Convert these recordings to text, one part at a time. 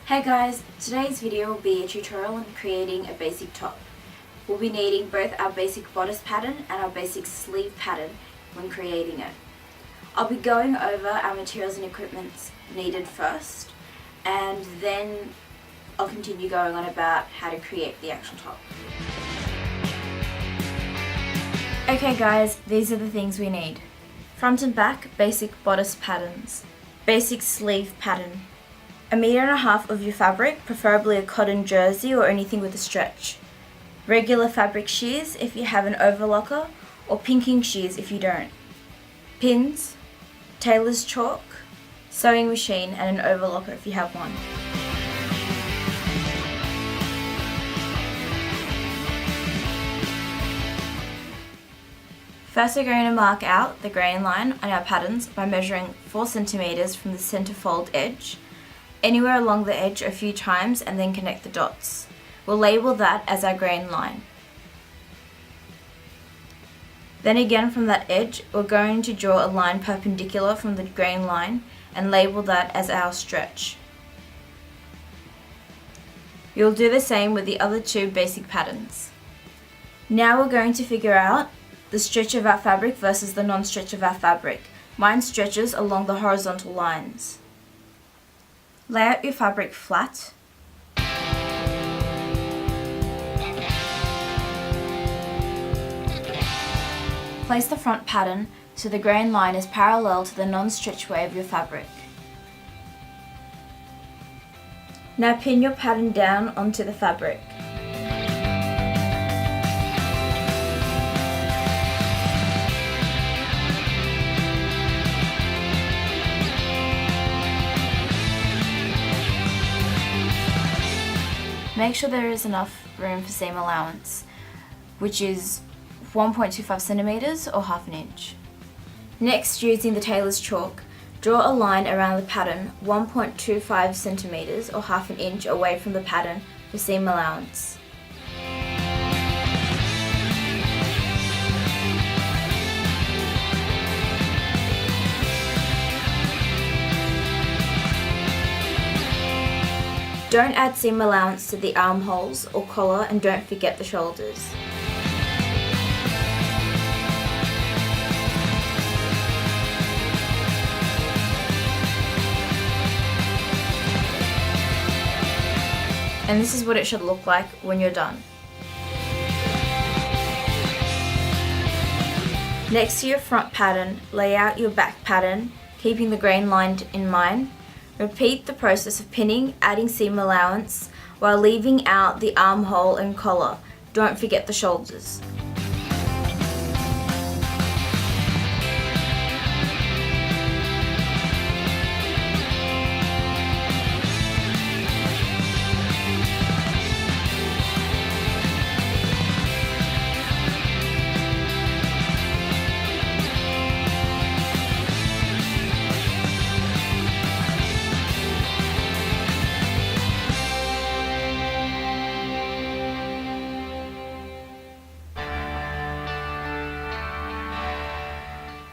Hey guys, today's video will be a tutorial on creating a basic top. We'll be needing both our basic bodice pattern and our basic sleeve pattern when creating it. I'll be going over our materials and equipment needed first, and then I'll continue going on about how to create the actual top. Okay guys, these are the things we need. Front and back basic bodice patterns. Basic sleeve pattern. 1.5 meters of your fabric, preferably a cotton jersey or anything with a stretch. Regular fabric shears if you have an overlocker, or pinking shears if you don't. Pins, tailor's chalk, sewing machine and an overlocker if you have one. First we're going to mark out the grain line on our patterns by measuring 4 centimeters from the center fold edge, anywhere along the edge a few times, and then connect the dots. We'll label that as our grain line. Then again from that edge, we're going to draw a line perpendicular from the grain line and label that as our stretch. You'll do the same with the other two basic patterns. Now we're going to figure out the stretch of our fabric versus the non-stretch of our fabric. Mine stretches along the horizontal lines. Lay out your fabric flat. Place the front pattern so the grain line is parallel to the non-stretch way of your fabric. Now pin your pattern down onto the fabric. Make sure there is enough room for seam allowance, which is 1.25 centimeters or half an inch. Next, using the tailor's chalk, draw a line around the pattern 1.25 centimeters or half an inch away from the pattern for seam allowance. Don't add seam allowance to the armholes or collar, and don't forget the shoulders. And this is what it should look like when you're done. Next to your front pattern, lay out your back pattern, keeping the grain line in mind. Repeat the process of pinning, adding seam allowance, while leaving out the armhole and collar. Don't forget the shoulders.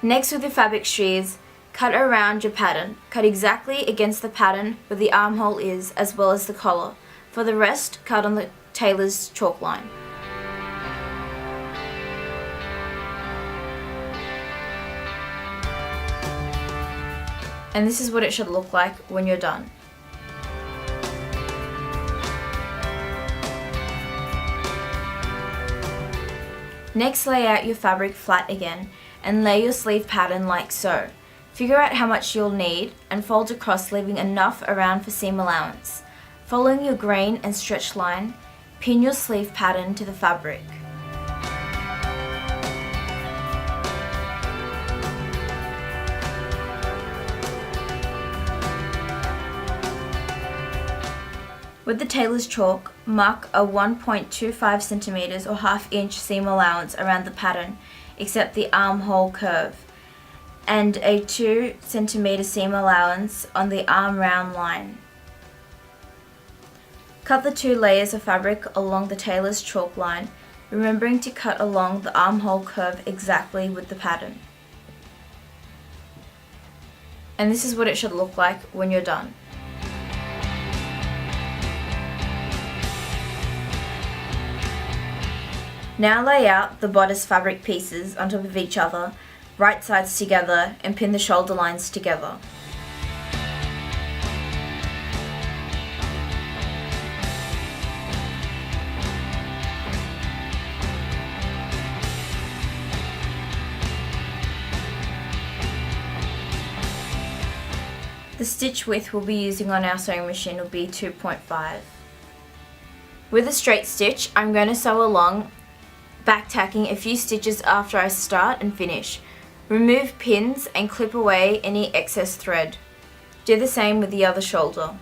Next, with your fabric shears, cut around your pattern. Cut exactly against the pattern where the armhole is, as well as the collar. For the rest, cut on the tailor's chalk line. And this is what it should look like when you're done. Next, lay out your fabric flat again and lay your sleeve pattern like so. Figure out how much you'll need and fold across, leaving enough around for seam allowance. Following your grain and stretch line, pin your sleeve pattern to the fabric. With the tailor's chalk, mark a 1.25 centimeters or half inch seam allowance around the pattern, except the armhole curve, and a 2 centimeter seam allowance on the arm round line. Cut the 2 layers of fabric along the tailor's chalk line, remembering to cut along the armhole curve exactly with the pattern. And this is what it should look like when you're done. Now lay out the bodice fabric pieces on top of each other, right sides together, and pin the shoulder lines together. The stitch width we'll be using on our sewing machine will be 2.5. With a straight stitch, I'm going to sew along, back tacking a few stitches after I start and finish. Remove pins and clip away any excess thread. Do the same with the other shoulder.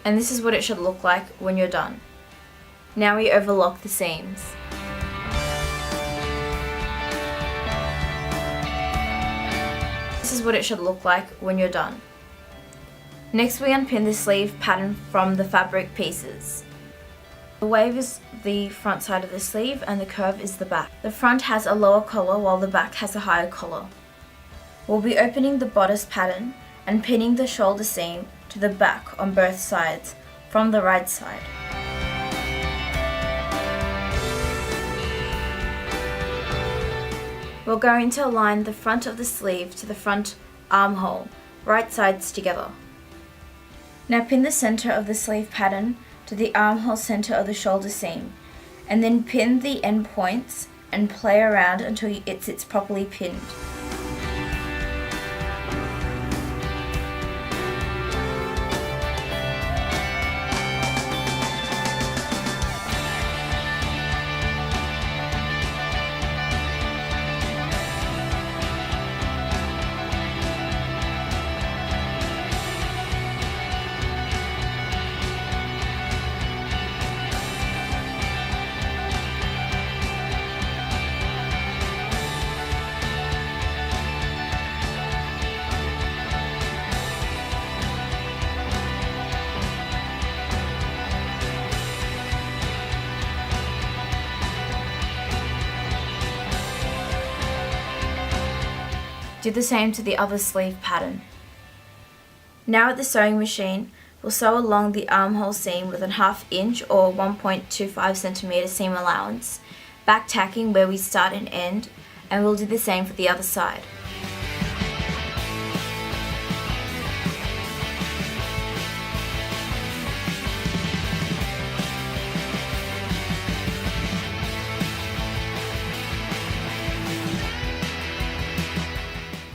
And this is what it should look like when you're done. Now we overlock the seams. This is what it should look like when you're done. Next we unpin the sleeve pattern from the fabric pieces. The wave is the front side of the sleeve and the curve is the back. The front has a lower collar while the back has a higher collar. We'll be opening the bodice pattern and pinning the shoulder seam to the back on both sides from the right side. We're going to align the front of the sleeve to the front armhole, right sides together. Now pin the center of the sleeve pattern to the armhole center of the shoulder seam, and then pin the end points and play around until it sits properly pinned. Do the same to the other sleeve pattern. Now at the sewing machine, we'll sew along the armhole seam with a 1/2 inch or 1.25 centimeter seam allowance, back tacking where we start and end, and we'll do the same for the other side.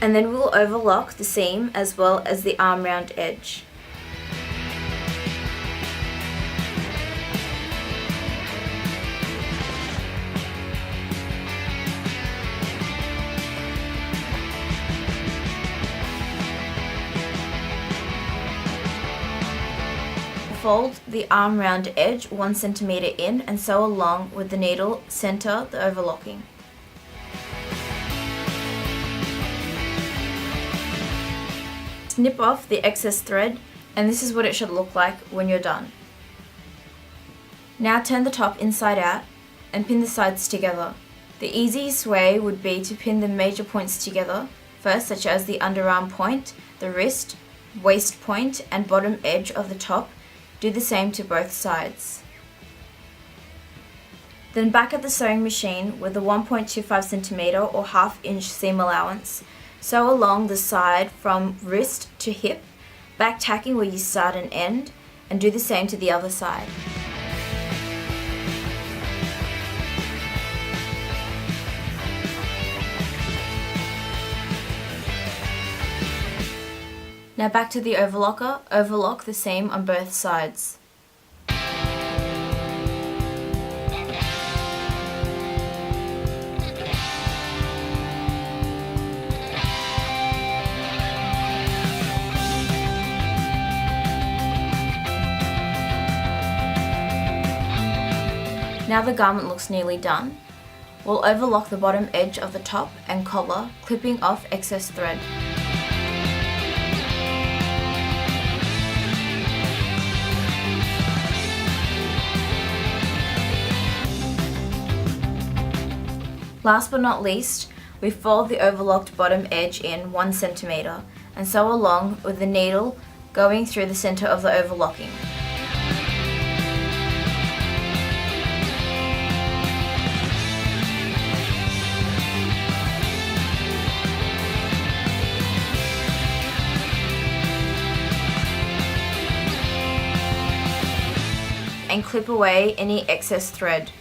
And then we'll overlock the seam as well as the arm round edge. Fold the arm round edge 1 centimeter in and sew along with the needle center the overlocking. Snip off the excess thread, and this is what it should look like when you're done. Now turn the top inside out and pin the sides together. The easiest way would be to pin the major points together first, such as the underarm point, the wrist, waist point, and bottom edge of the top. Do the same to both sides. Then back at the sewing machine with a 1.25 centimeter or 1/2 inch seam allowance, sew along the side from wrist to hip, back tacking where you start and end, and do the same to the other side. Now back to the overlocker, overlock the seam on both sides. Now the garment looks nearly done. We'll overlock the bottom edge of the top and collar, clipping off excess thread. Last but not least, we fold the overlocked bottom edge in 1 centimeter and sew along with the needle going through the center of the overlocking. and clip away any excess thread.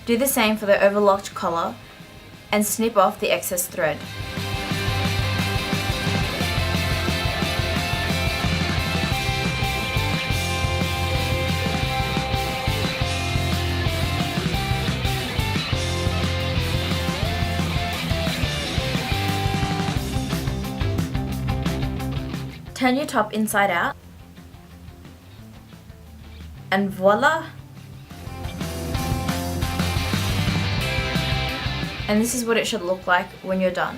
Do the same for the overlocked collar and snip off the excess thread. Turn your top inside out, and voila! And this is what it should look like when you're done.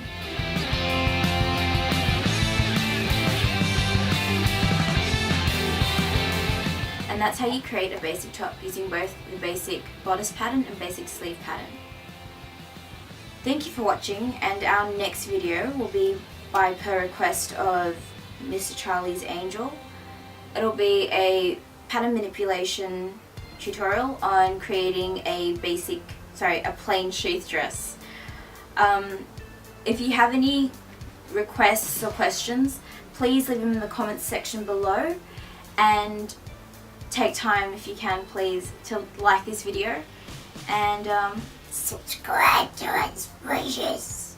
And that's how you create a basic top using both the basic bodice pattern and basic sleeve pattern. Thank you for watching, and our next video will be by per request of Mr. Charlie's Angel. It'll be a pattern manipulation tutorial on creating a plain sheath dress. If you have any requests or questions, please leave them in the comments section below, and take time, if you can, please, to like this video and subscribe to us, precious.